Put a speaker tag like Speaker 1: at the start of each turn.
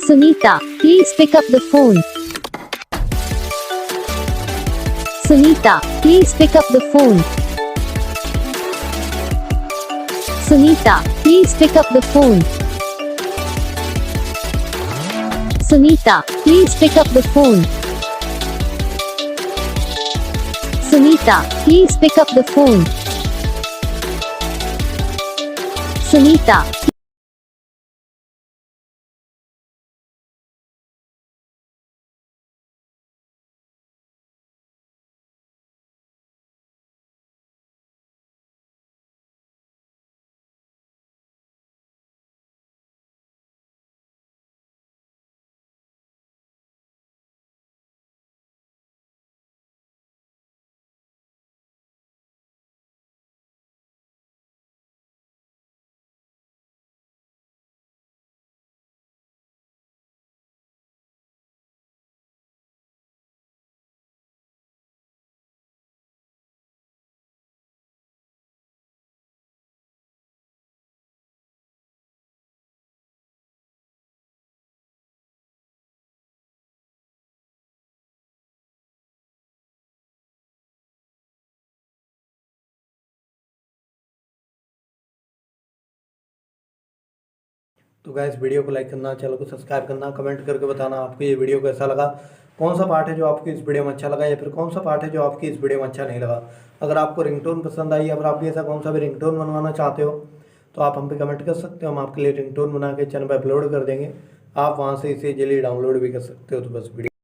Speaker 1: Sunita, please pick up the phone. Sunita, please pick up the phone. Sunita, please pick up the phone. Sunita, please pick up the phone. Sunita, please pick up the phone. Sunita.
Speaker 2: तो guys video को like करना, channel को subscribe करना, comment करके बताना आपको ये video कैसा लगा, कौन सा पार्ट है जो आपको इस वीडियो में अच्छा लगा या फिर कौन सा पार्ट है जो आपकी इस वीडियो में अच्छा नहीं लगा। अगर आपको रिंगटोन पसंद आई, अगर आप भी ऐसा कौन सा भी रिंगटोन बनवाना चाहते हो तो आप हम पे कमेंट कर सकते हो, हम आपके लिए रिंगटोन बना के चैनल पर अपलोड कर देंगे। आप वहाँ से इसे इजीली डाउनलोड भी कर सकते हो। तो बस वीडियो